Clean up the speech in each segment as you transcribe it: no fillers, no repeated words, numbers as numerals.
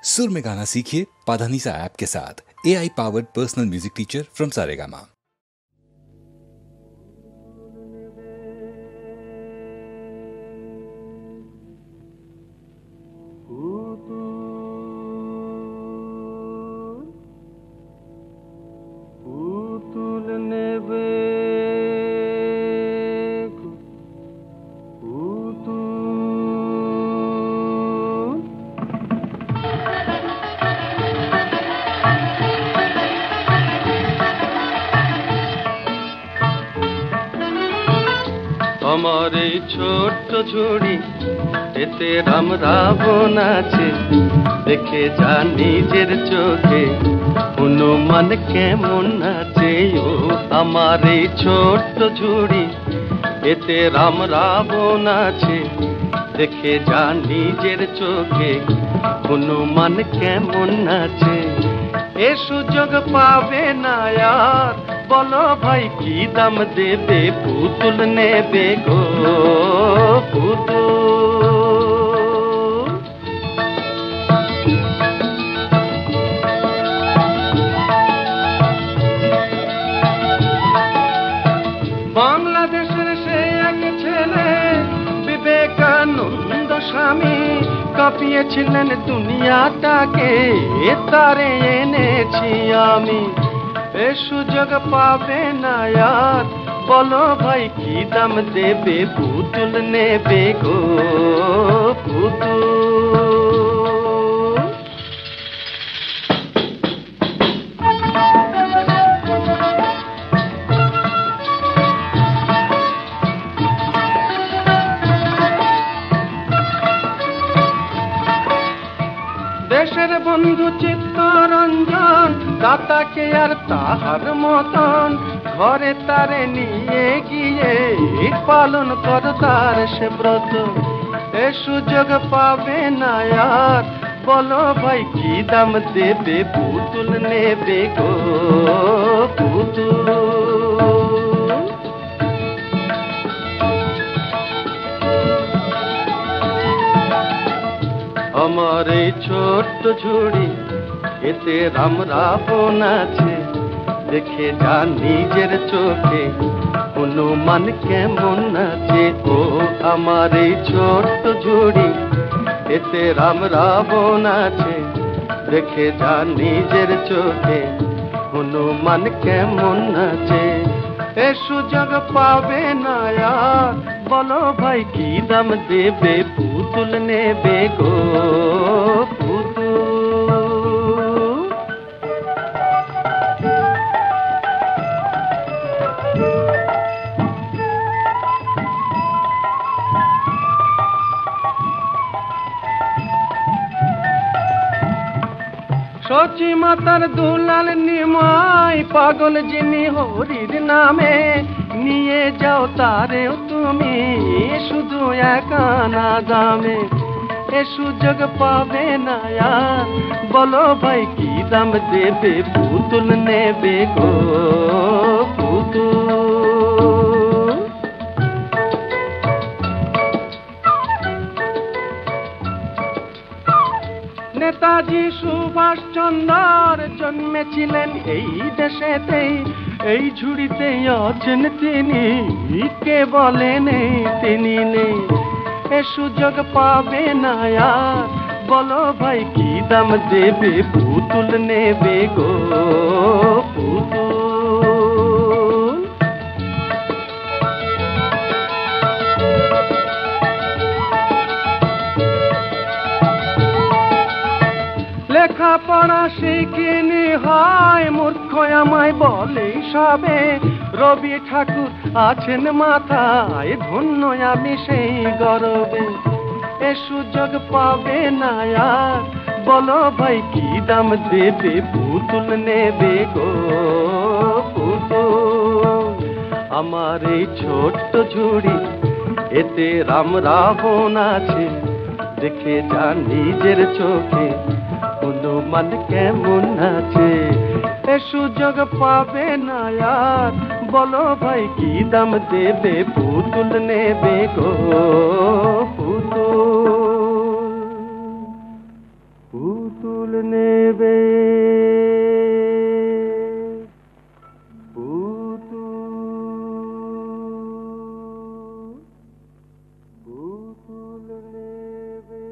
सुर में गाना सीखिए पाधानीसा ऐप के साथ। AI powered personal music teacher from Saregama. আমার এই ছোট্ট ঝুড়ি এতে রাম রাবণ আছে, দেখে যা নিজের চোখে হনুমান কেমন আছে। ও আমার এই ছোট্ট ঝুড়ি এতে রাম রাবণ আছে, দেখে যা নিজের চোখে হনুমান কেমন আছে। এ সুযোগ পাবে না আর, বলো ভাই কি দাম দেবে, পুতুল নেবে গো পুতুল। বাংলাদেশের সে এক ছেলে বিবেকানন্দ স্বামী, কাঁপিয়েছিলেন দুনিয়াটাকে, তারে এনেছি আমি। এ সুযোগ পাবে না আর, বলো ভাই কি দাম দেবে, পুতুল নেবে গো পুতুল। দেশের বন্ধু চিত্তরঞ্জন দাতাকে আর তাহার মতন ঘরে তারে নিয়ে গিয়ে পালন কর তার সে ব্রত। এ সুযোগ পাবে না আর, বলো ভাই কি দাম দেবে, পুতুল নেবে গো পুতুল। আমার এই ছোট্ট ঝুড়ি এতে রাম রাবণ আছে, দেখে যা নিজের চোখে হনুমান কেমন আছে। ও আমার এই ছোট্ট ঝুড়ি এতে রাম রাবণ আছে, দেখে যা নিজের চোখে হনুমান কেমন আছে। এ সুযোগ পাবে না আর, বলো ভাই কি দাম দেবে, পুতুল নেবে গো পুতুল। সচি মাতার দুলাল নিমাই, পাগল যিনি হরির নামে, নিয়ে যাও তারেও তুমি শুধু একানা দামে। এ সুযোগ পাবে না আর, বলো ভাই কি দাম দেবে, পুতুল নেবে গো পুতুল। নেতাজি সুভাষ চন্দ্র জন্মেছিলেন এই দেশেতেই, এই ঝুড়িতেই আছেন তিনি, কে বলেন তিনি নেই। এ সুযোগ পাবে না আর, বলো ভাই কি দাম দেবে, পুতুল নেবে গো পুতুল। লেখাপড়া শিখিনি হয় মূর্খ আমায় বলে সবে, রবি ঠাকুর আছেন মাথায়, ধন্য আমি সেই গরবে। এ সুযোগ পাবে না আর, বলো ভাই কি দাম দেবে, পুতুল নেবে গো পুতুল। আমার এই ছোট্ট ঝুড়ি এতে রাম রাবণ আছে, দেখে যা নিজের চোখে হনুমান কেমন আছে। এ সুযোগ পাবে না আর, বলো ভাই কি দাম দেবে, পুতুল নেবে গো পুতুল। পুতুল নেবে পুতুল নেবে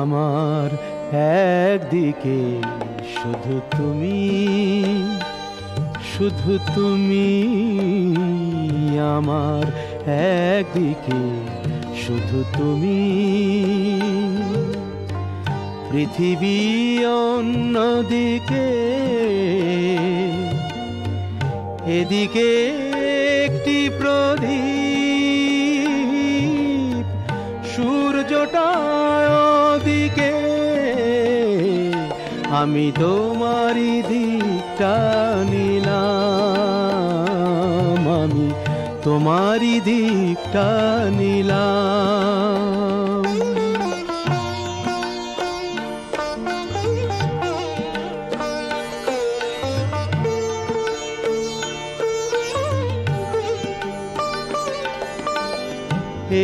আমার একদিকে শুধু তুমি, শুধু তুমি, আমার একদিকে শুধু তুমি, পৃথিবী অন্যদিকে, এদিকে একটি প্রদীপ, সূর্যটা ওদিকে, আমি তোমারই দিকটা নিলাম, আমি তোমারই দিকটা নিলাম।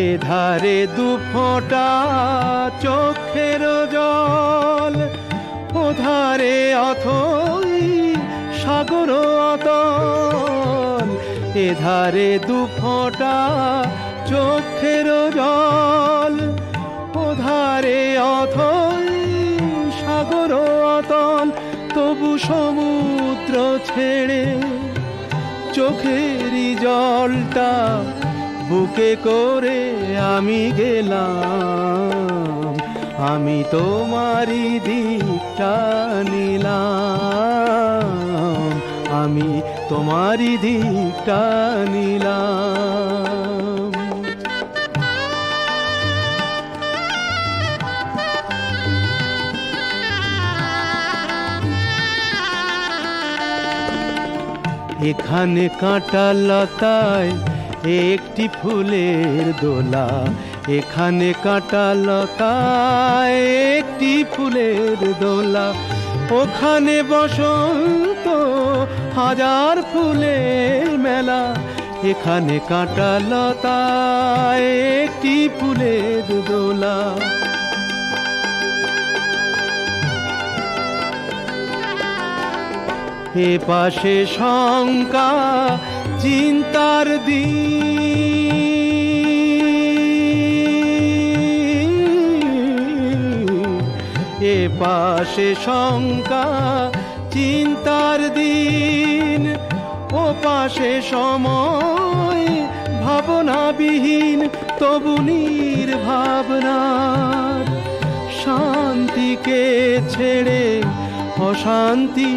এধারে দুফোঁটা চোখের জল, ওধারে অথই সাগর অতল, এধারে দুফোঁটা চোখের জল, ওধারে অথই সাগর অতল। তবু সমুদ্র ছেড়ে চোখেরই জলটা বুকে করে আমি গেলাম, আমি তোমারই দিকটা নিলাম, আমি তোমারই দিকটা নিলাম। এখানে কাঁটা লতায় একটি ফুলের দোলা, এখানে কাঁটা লতায় একটি ফুলের দোলা। ওখানে বসন্ত হাজার ফুলের মেলা, এখানে কাঁটা লতায় একটি ফুলের দোলা। এ পাশে শঙ্কা চিন্তার দিন, এ পাশে শঙ্কা চিন্তার দিন, ও পাশে সময় ভাবনাবিহীন। তবু নির্ভাবনার শান্তিকে ছেড়ে অশান্তি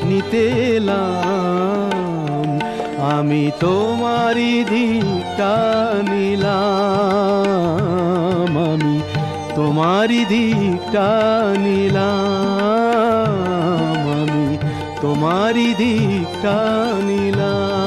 নিতে এলাম, আমি তোমারই দিকটা নিলাম, আমি তোমারই দিকটা নিলাম, আমি তোমারই দিকটা নিলাম।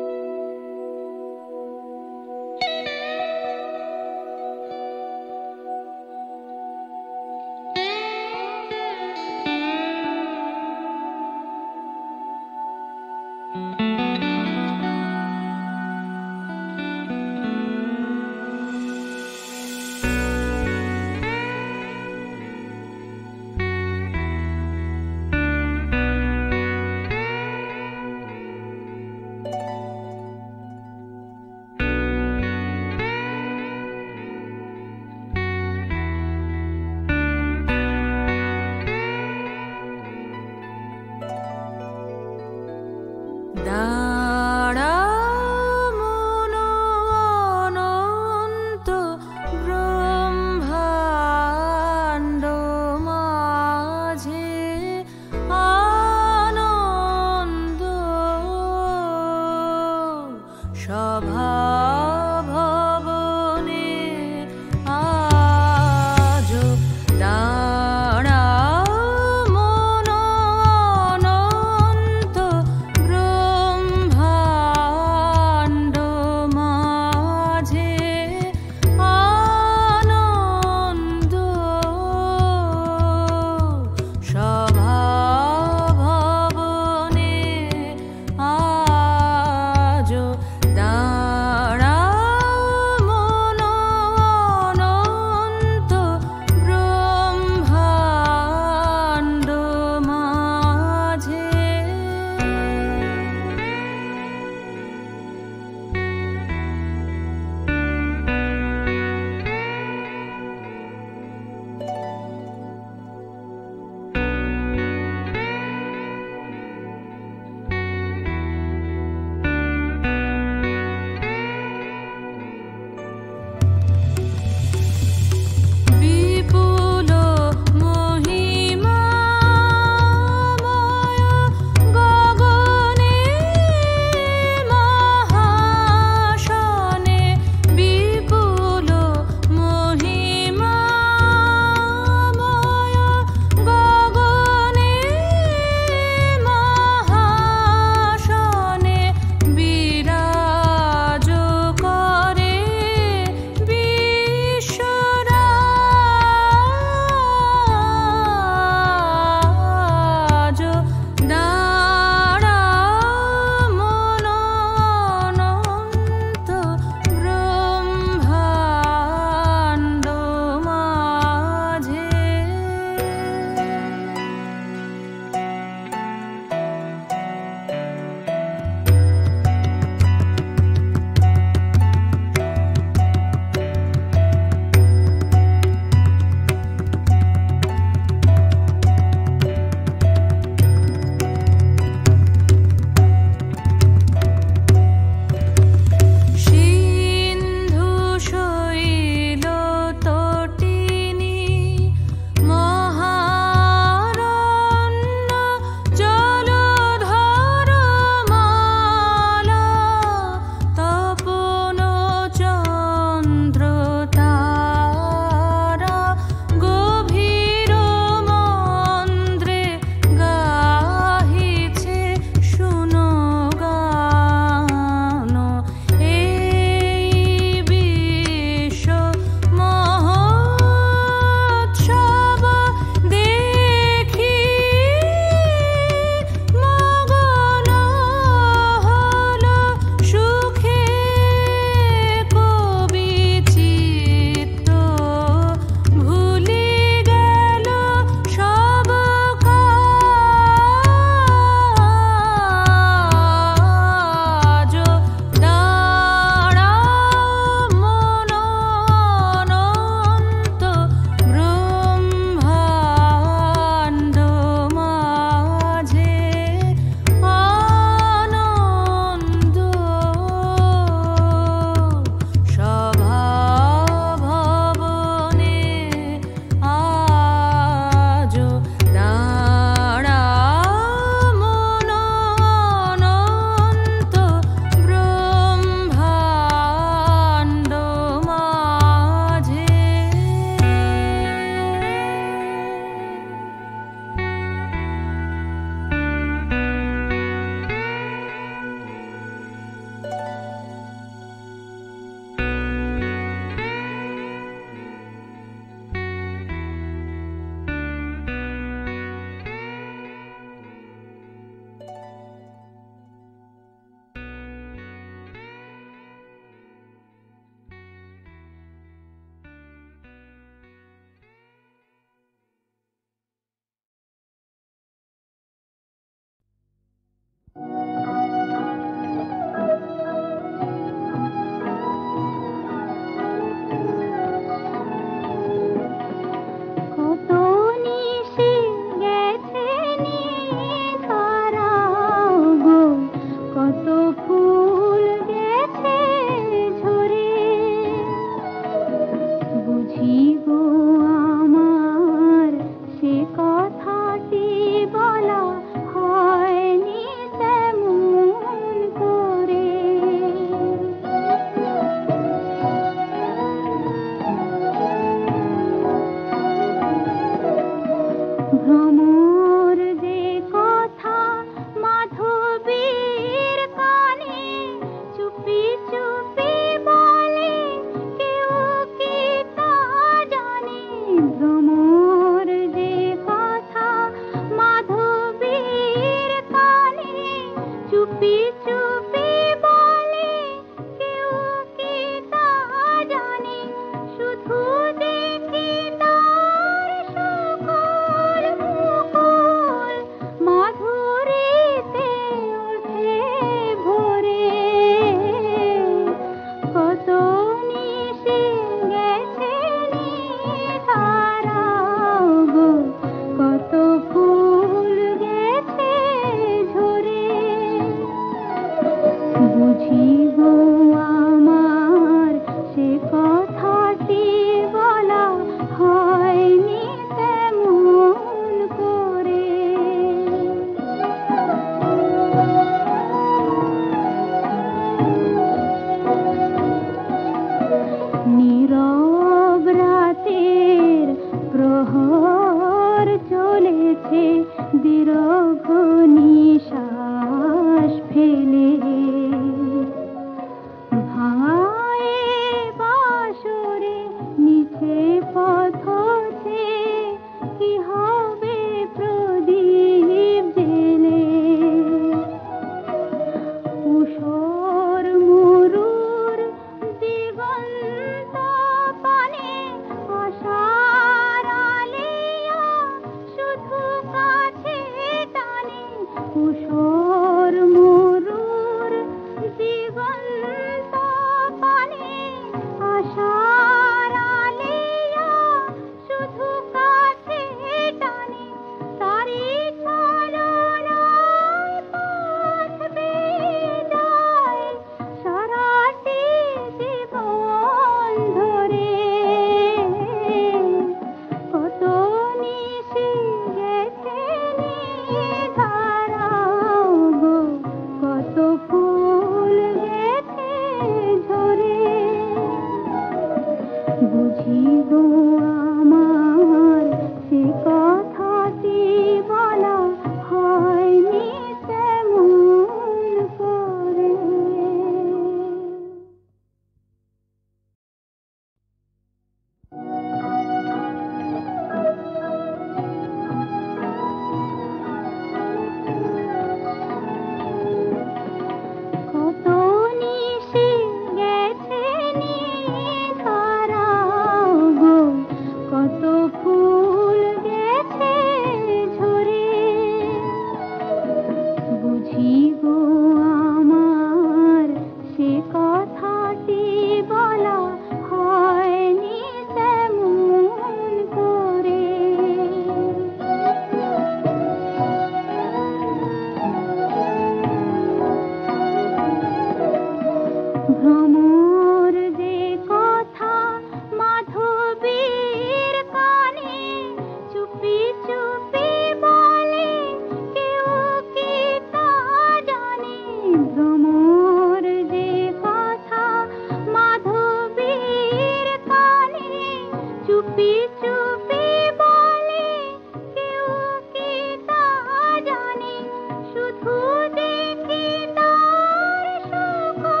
শুধু দেখি তার সকল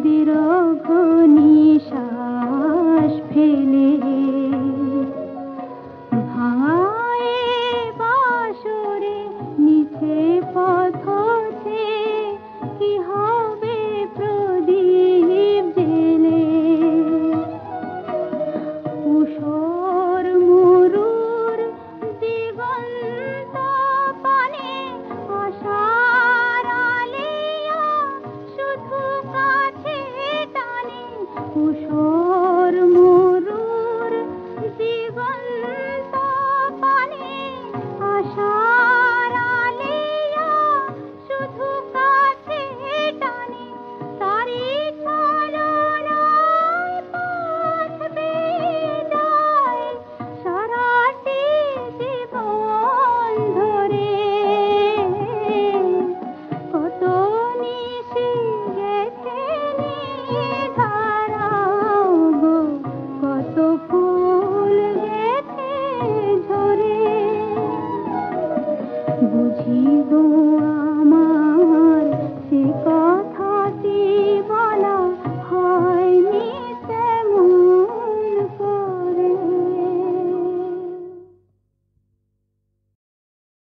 দীর্ঘ